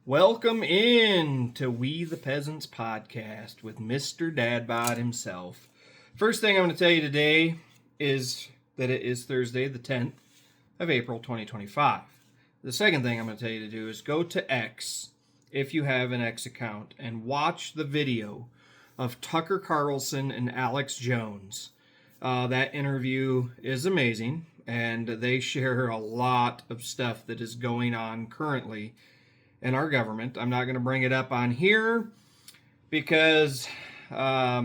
Welcome in to We the Peasants podcast with Mr. Dadbod himself. First thing I'm going to tell you today is that it is Thursday, the 10th of April, 2025. The second thing I'm going to tell you to do is go to X, if you have an X account, and watch the video of Tucker Carlson and Alex Jones. That interview is amazing, and they share a lot of stuff that is going on currently in our government. I'm not going to bring it up on here because I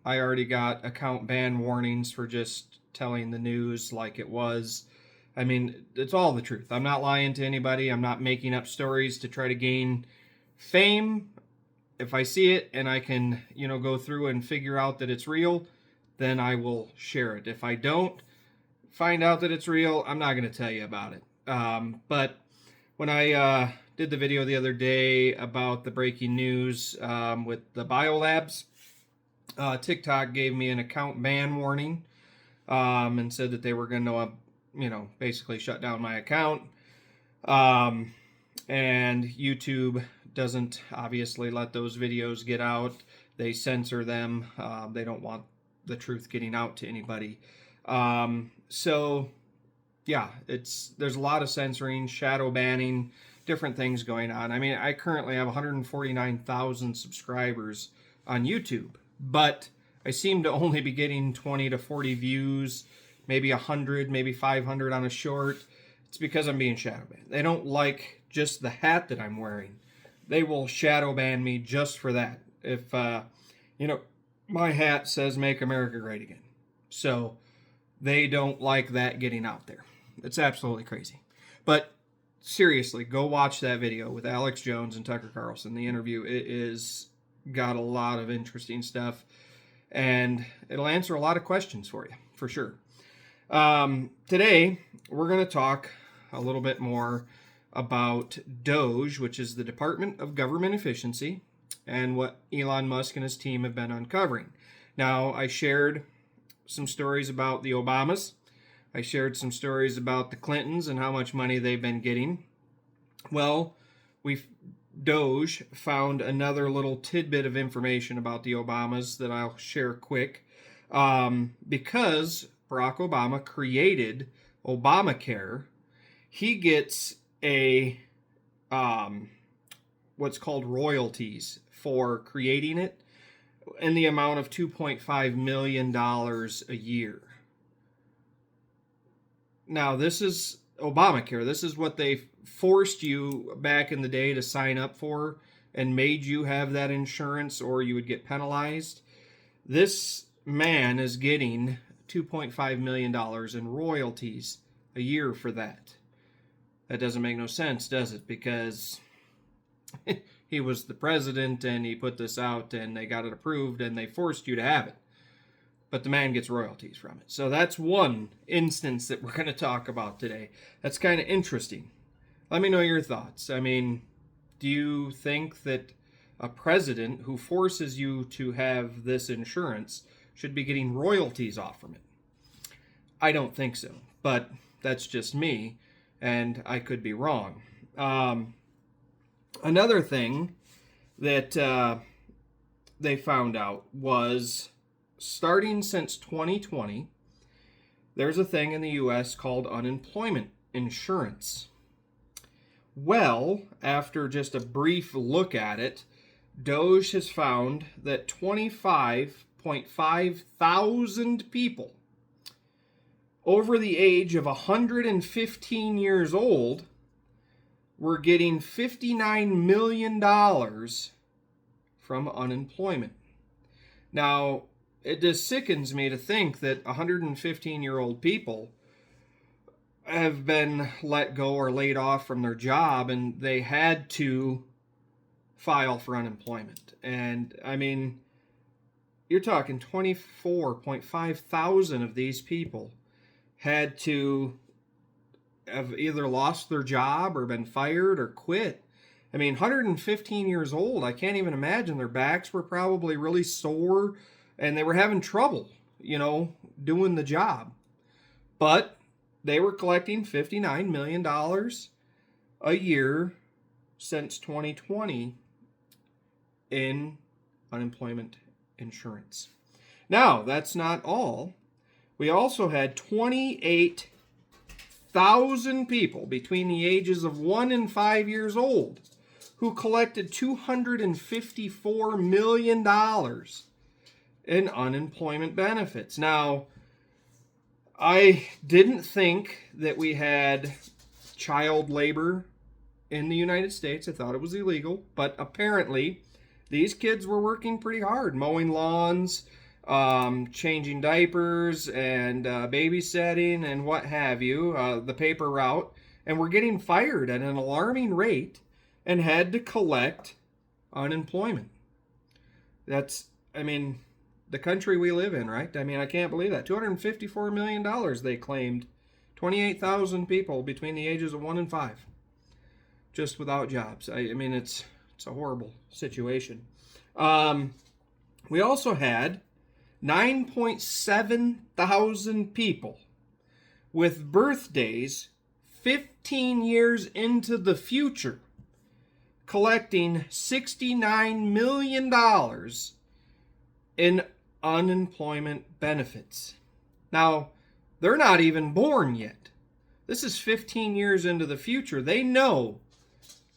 already got account ban warnings for just telling the news like it was. I mean, it's all the truth. I'm not lying to anybody. I'm not making up stories to try to gain fame. If I see it and I can, go through and figure out that it's real, then I will share it. If I don't find out that it's real, I'm not going to tell you about it. But when I did the video the other day about the breaking news with the biolabs, TikTok gave me an account ban warning and said that they were going to, basically shut down my account. And YouTube doesn't obviously let those videos get out. They censor them. They don't want the truth getting out to anybody. So yeah, there's a lot of censoring, shadow banning, different things going on. I mean, I currently have 149,000 subscribers on YouTube, but I seem to only be getting 20 to 40 views, maybe 100, maybe 500 on a short. It's because I'm being shadow banned. They don't like just the hat that I'm wearing. They will shadow ban me just for that. If, my hat says "Make America Great Again." So they don't like that getting out there. It's absolutely crazy. But seriously, go watch that video with Alex Jones and Tucker Carlson. The interview, it is got a lot of interesting stuff, and it'll answer a lot of questions for you, for sure. Today, we're going to talk a little bit more about Doge, which is the Department of Government Efficiency, and what Elon Musk and his team have been uncovering. Now, I shared some stories about the Obamas. I shared some stories about the Clintons and how much money they've been getting. Well, Doge found another little tidbit of information about the Obamas that I'll share quick. Because Barack Obama created Obamacare, he gets what's called royalties for creating it in the amount of $2.5 million a year. Now, this is Obamacare. This is what they forced you back in the day to sign up for and made you have that insurance, or you would get penalized. This man is getting $2.5 million in royalties a year for that. That doesn't make no sense, does it? Because he was the president and he put this out and they got it approved and they forced you to have it. But the man gets royalties from it. So that's one instance that we're going to talk about today. That's kind of interesting. Let me know your thoughts. I mean, do you think that a president who forces you to have this insurance should be getting royalties off from it? I don't think so, but that's just me, and I could be wrong. Another thing that they found out was, starting since 2020, there's a thing in the U.S. called unemployment insurance. Well, after just a brief look at it, Doge has found that 25.5 thousand people over the age of 115 years old were getting $59 million from unemployment. Now, it just sickens me to think that 115-year-old people have been let go or laid off from their job and they had to file for unemployment. And I mean, you're talking 24.5 thousand of these people had to have either lost their job or been fired or quit. I mean, 115 years old, I can't even imagine. Their backs were probably really sore and they were having trouble, doing the job. But they were collecting $59 million a year since 2020 in unemployment insurance. Now, that's not all. We also had 28,000 people between the ages of 1 and 5 years old who collected $254 million in unemployment benefits. Now, I didn't think that we had child labor in the United States. I thought it was illegal, but apparently these kids were working pretty hard, mowing lawns, changing diapers, and babysitting, and what have you, the paper route, and were getting fired at an alarming rate and had to collect unemployment. That's, the country we live in, right? I can't believe that. $254 million they claimed. 28,000 people between the ages of 1 and 5 just without jobs. It's a horrible situation. We also had 9.7 thousand people with birthdays 15 years into the future collecting $69 million in unemployment benefits. Now, they're not even born yet. This is 15 years into the future. They know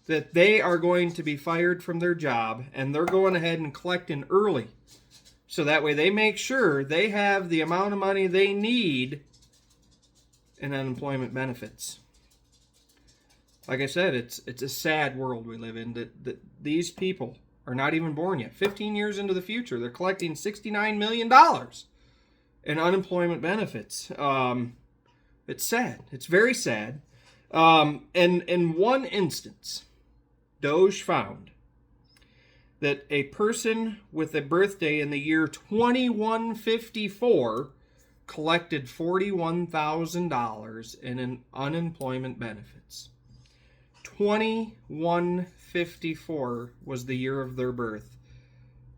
that they are going to be fired from their job, and they're going ahead and collecting early. So that way they make sure they have the amount of money they need in unemployment benefits. Like I said, it's a sad world we live in, that these people are not even born yet. 15 years into the future, they're collecting $69 million in unemployment benefits. It's sad. It's very sad. And in one instance, Doge found that a person with a birthday in the year 2154 collected $41,000 in unemployment benefits. 2154 was the year of their birth.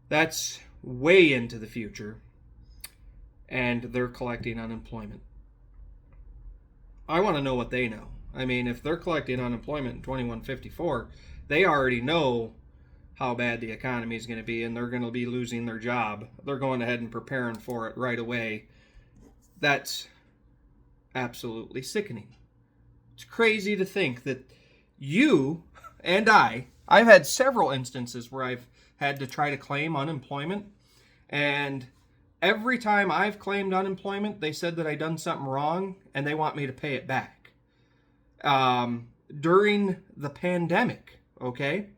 That's way into the future, and they're collecting unemployment. I want to know what they know. If they're collecting unemployment in 2154, they already know how bad the economy is going to be, and they're going to be losing their job. They're going ahead and preparing for it right away. That's absolutely sickening. It's crazy to think that you and I've had several instances where I've had to try to claim unemployment, and every time I've claimed unemployment, they said that I done something wrong, and they want me to pay it back. During the pandemic, okay,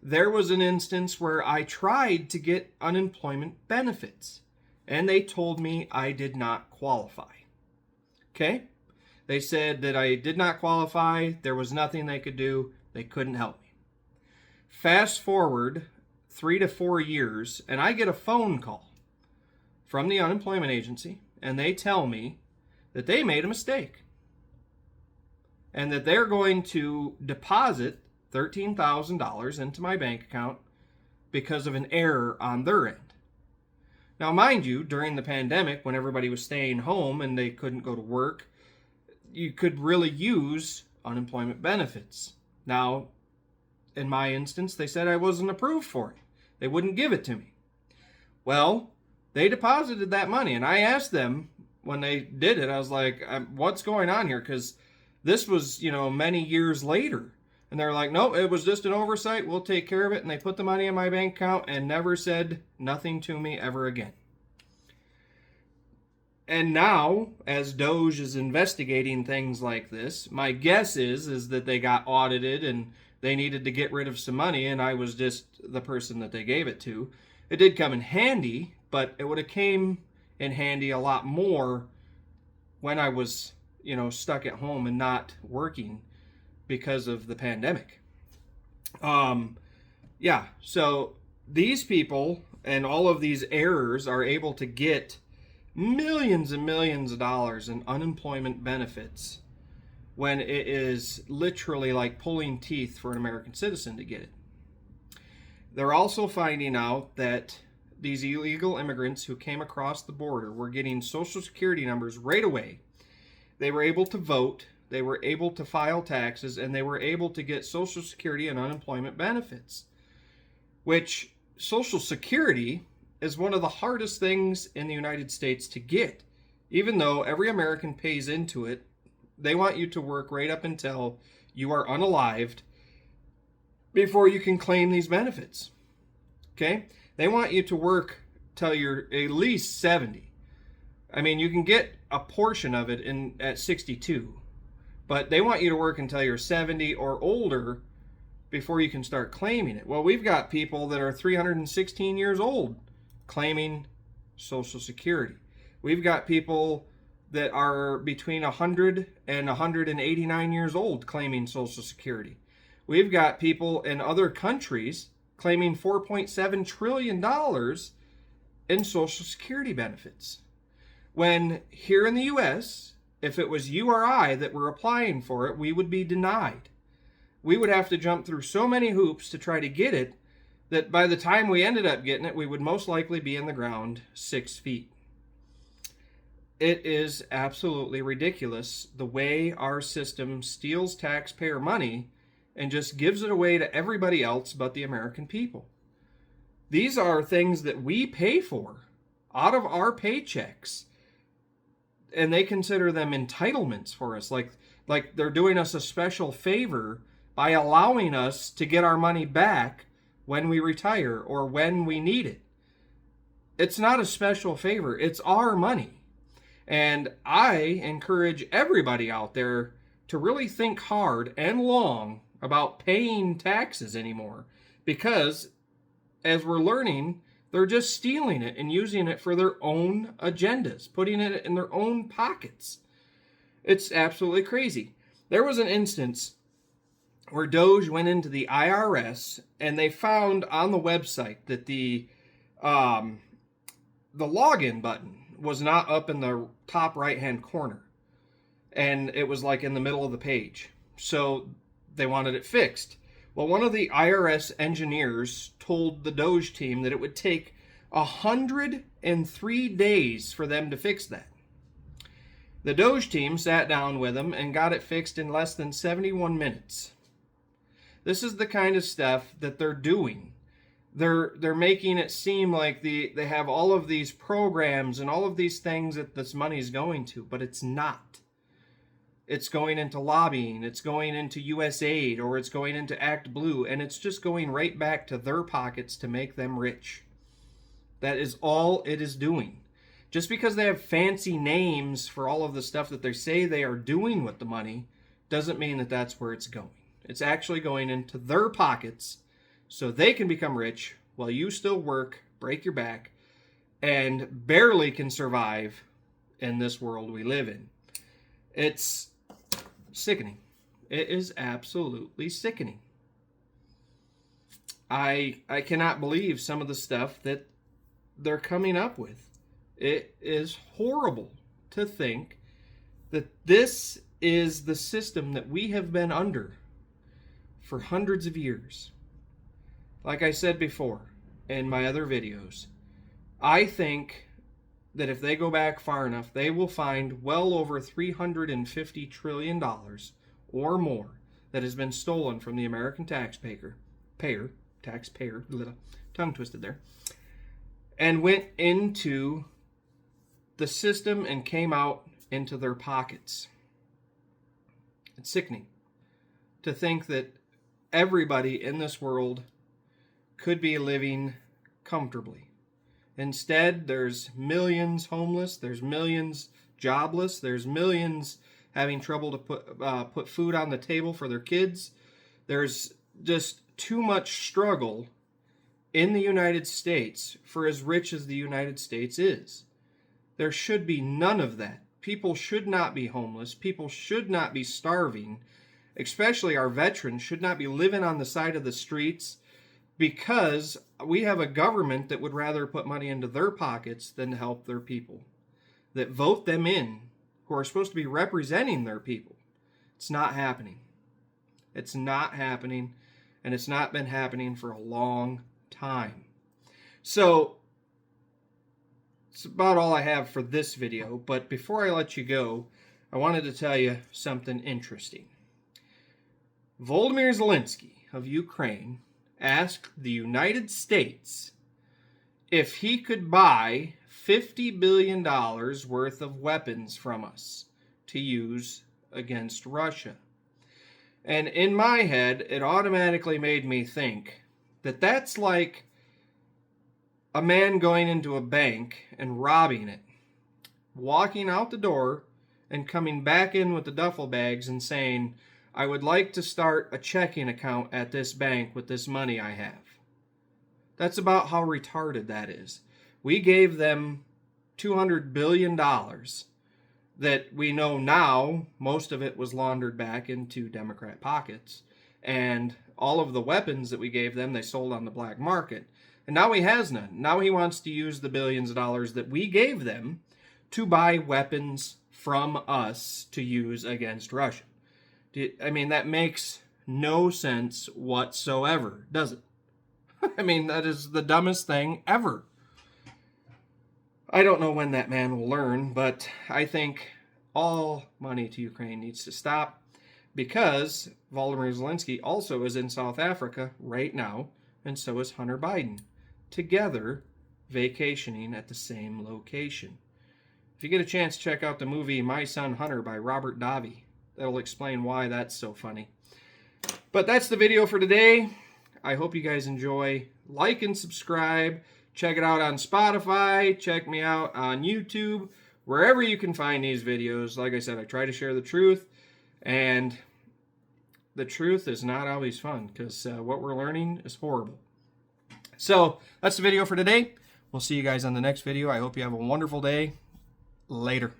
there was an instance where I tried to get unemployment benefits, and they told me I did not qualify. Okay? They said that I did not qualify. There was nothing they could do. They couldn't help me. Fast forward 3 to 4 years, and I get a phone call from the unemployment agency, and they tell me that they made a mistake and that they're going to deposit $13,000 into my bank account because of an error on their end. Now, mind you, during the pandemic, when everybody was staying home and they couldn't go to work, you could really use unemployment benefits. Now, in my instance, they said I wasn't approved for it. They wouldn't give it to me. Well, they deposited that money, and I asked them when they did it, I was like, what's going on here? Because this was, many years later. And they're like, nope, it was just an oversight. We'll take care of it. And they put the money in my bank account and never said nothing to me ever again. And now, as Doge is investigating things like this, my guess is that they got audited and they needed to get rid of some money, and I was just the person that they gave it to. It did come in handy, but it would have came in handy a lot more when I was, stuck at home and not working because of the pandemic. So these people and all of these errors are able to get millions and millions of dollars in unemployment benefits when it is literally like pulling teeth for an American citizen to get it. They're also finding out that these illegal immigrants who came across the border were getting Social Security numbers right away. They were able to vote. They were able to file taxes, and they were able to get Social Security and unemployment benefits, which Social Security is one of the hardest things in the United States to get. Even though every American pays into it, they want you to work right up until you are unalived before you can claim these benefits. Okay? They want you to work till you're at least 70. I mean, you can get a portion of it at 62, but they want you to work until you're 70 or older before you can start claiming it. Well, we've got people that are 316 years old claiming Social Security. We've got people that are between 100 and 189 years old claiming Social Security. We've got people in other countries claiming $4.7 trillion in Social Security benefits. When here in the U.S., if it was you or I that were applying for it, we would be denied. We would have to jump through so many hoops to try to get it that by the time we ended up getting it, we would most likely be in the ground 6 feet. It is absolutely ridiculous the way our system steals taxpayer money and just gives it away to everybody else but the American people. These are things that we pay for out of our paychecks, and they consider them entitlements for us, like they're doing us a special favor by allowing us to get our money back when we retire or when we need it. It's not a special favor, it's our money. And I encourage everybody out there to really think hard and long about paying taxes anymore, because as we're learning, they're just stealing it and using it for their own agendas, putting it in their own pockets. It's absolutely crazy. There was an instance where Doge went into the IRS and they found on the website that the login button was not up in the top right-hand corner, and it was like in the middle of the page. So they wanted it fixed. Well, one of the IRS engineers told the Doge team that it would take 103 days for them to fix that. The Doge team sat down with them and got it fixed in less than 71 minutes. This is the kind of stuff that they're doing. They're making it seem like they have all of these programs and all of these things that this money is going to, but it's not. It's going into lobbying, it's going into USAID, or it's going into Act Blue, and it's just going right back to their pockets to make them rich. That is all it is doing. Just because they have fancy names for all of the stuff that they say they are doing with the money doesn't mean that that's where it's going. It's actually going into their pockets so they can become rich while you still work, break your back, and barely can survive in this world we live in. It's sickening. It is absolutely sickening. I cannot believe some of the stuff that they're coming up with. It is horrible to think that this is the system that we have been under for hundreds of years. Like I said before in my other videos, I think that if they go back far enough, they will find well over $350 trillion or more that has been stolen from the American taxpayer, tongue twisted there, and went into the system and came out into their pockets. It's sickening to think that everybody in this world could be living comfortably. Instead, there's millions homeless, there's millions jobless, there's millions having trouble to put food on the table for their kids. There's just too much struggle in the United States for as rich as the United States is. There should be none of that. People should not be homeless. People should not be starving. Especially our veterans should not be living on the side of the streets, because we have a government that would rather put money into their pockets than to help their people, that vote them in, who are supposed to be representing their people. It's not happening. It's not happening, and it's not been happening for a long time. So, it's about all I have for this video, but before I let you go, I wanted to tell you something interesting. Volodymyr Zelensky of Ukraine asked the United States if he could buy $50 billion worth of weapons from us to use against Russia. And in my head, it automatically made me think that that's like a man going into a bank and robbing it, walking out the door and coming back in with the duffel bags and saying, I would like to start a checking account at this bank with this money I have. That's about how retarded that is. We gave them $200 billion that we know now most of it was laundered back into Democrat pockets. And all of the weapons that we gave them, they sold on the black market. And now he has none. Now he wants to use the billions of dollars that we gave them to buy weapons from us to use against Russia. I mean, that makes no sense whatsoever, does it? I mean, that is the dumbest thing ever. I don't know when that man will learn, but I think all money to Ukraine needs to stop because Volodymyr Zelensky also is in South Africa right now, and so is Hunter Biden, together vacationing at the same location. If you get a chance, check out the movie My Son Hunter by Robert Davi. That'll explain why that's so funny. But that's the video for today. I hope you guys enjoy. Like and subscribe. Check it out on Spotify. Check me out on YouTube. Wherever you can find these videos. Like I said, I try to share the truth. And the truth is not always fun because what we're learning is horrible. So that's the video for today. We'll see you guys on the next video. I hope you have a wonderful day. Later.